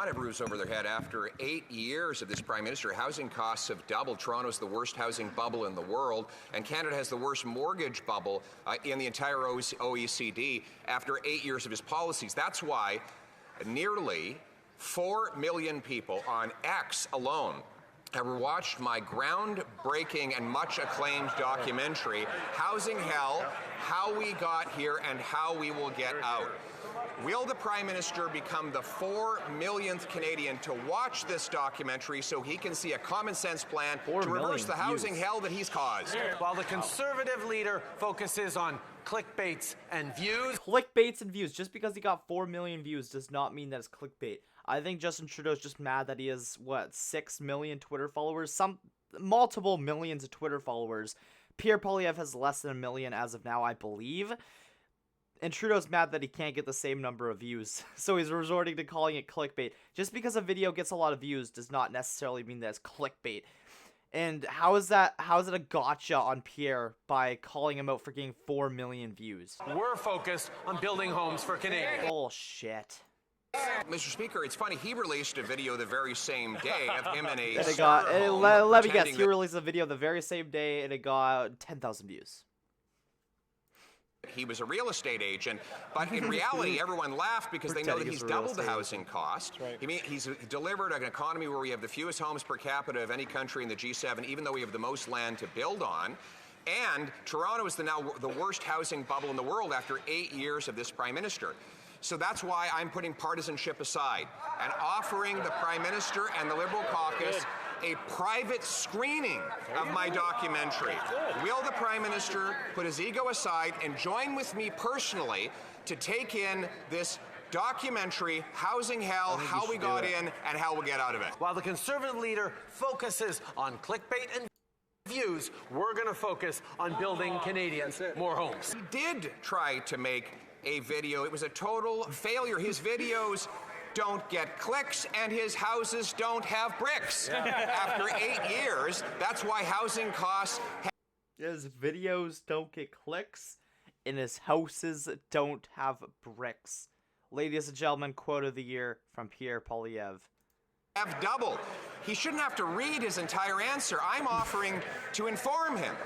not have roofs over their head. After 8 years of this Prime Minister, housing costs have doubled. Toronto's the worst housing bubble in the world, and Canada has the worst mortgage bubble in the entire OECD after 8 years of his policies. That's why nearly 4 million people on X alone have watched my groundbreaking and much acclaimed documentary, Housing Hell, How We Got Here and How We Will Get Out. Will the Prime Minister become the 4 millionth Canadian to watch this documentary so he can see a common sense plan to reverse the housing hell that he's caused? While the Conservative leader focuses on clickbaits and views. Clickbaits and views. Just because he got 4 million views does not mean that it's clickbait. I think Justin Trudeau's just mad that he has, 6 million Twitter followers? Multiple millions of Twitter followers. Pierre Poilievre has less than 1 million as of now, I believe. And Trudeau's mad that he can't get the same number of views. So he's resorting to calling it clickbait. Just because a video gets a lot of views does not necessarily mean that it's clickbait. And how is it a gotcha on Pierre by calling him out for getting 4 million views? We're focused on building homes for Canadians. Bullshit. Mr. Speaker, it's funny, he released a video the very same day of him in a And it got, let me guess, he released a video the very same day and it got 10,000 views. He was a real estate agent, but in reality, everyone laughed because they know that he's doubled the housing cost. He's delivered an economy where we have the fewest homes per capita of any country in the G7, even though we have the most land to build on. And Toronto is now the worst housing bubble in the world after 8 years of this Prime Minister. So that's why I'm putting partisanship aside and offering the Prime Minister and the Liberal caucus a private screening of my documentary. Will the Prime Minister put his ego aside and join with me personally to take in this documentary, Housing Hell, How We Got In, and How We'll Get Out of It? While the Conservative leader focuses on clickbait and views, we're going to focus on building Canadians more homes. He did try to make a video. It was a total failure. His videos don't get clicks, and his houses don't have bricks. After 8 years, that's why housing costs... His videos don't get clicks, and his houses don't have bricks. Ladies and gentlemen, quote of the year from Pierre Poilievre. ...have doubled. He shouldn't have to read his entire answer. I'm offering to inform him.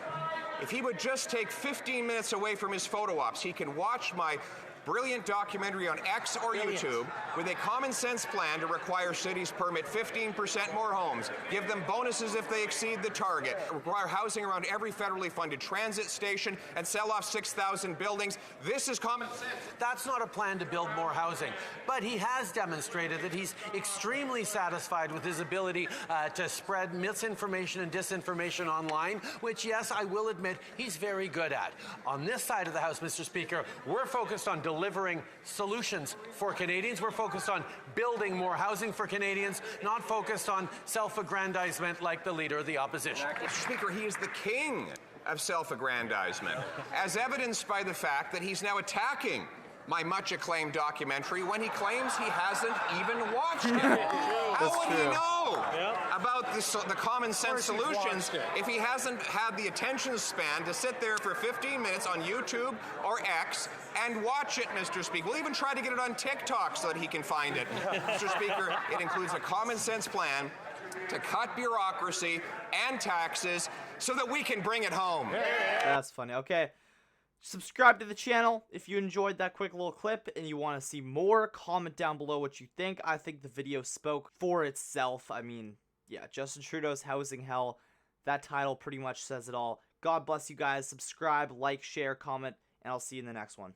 If he would just take 15 minutes away from his photo ops, he can watch my brilliant documentary on X or YouTube with a common sense plan to require cities permit 15% more homes, give them bonuses if they exceed the target, require housing around every federally funded transit station, and sell off 6,000 buildings. This is common sense. That's not a plan to build more housing, but he has demonstrated that he's extremely satisfied with his ability to spread misinformation and disinformation online, which, yes, I will admit, he's very good at. On this side of the House, Mr. Speaker, we're focused on delivering solutions for Canadians. We're focused on building more housing for Canadians, not focused on self-aggrandizement like the Leader of the Opposition. Mr. Speaker, he is the king of self-aggrandizement, as evidenced by the fact that he's now attacking my much-acclaimed documentary when he claims he hasn't even watched it. How would he know about the common sense solutions if he hasn't had the attention span to sit there for 15 minutes on YouTube or X and watch it, Mr. Speaker? We'll even try to get it on TikTok so that he can find it. Mr. Speaker, it includes a common sense plan to cut bureaucracy and taxes so that we can bring it home. That's funny. Okay. Subscribe to the channel if you enjoyed that quick little clip and you want to see more. Comment down below what you think. I think the video spoke for itself. I mean, yeah, Justin Trudeau's Housing Hell. That title pretty much says it all. God bless you guys. Subscribe, like, share, comment, and I'll see you in the next one.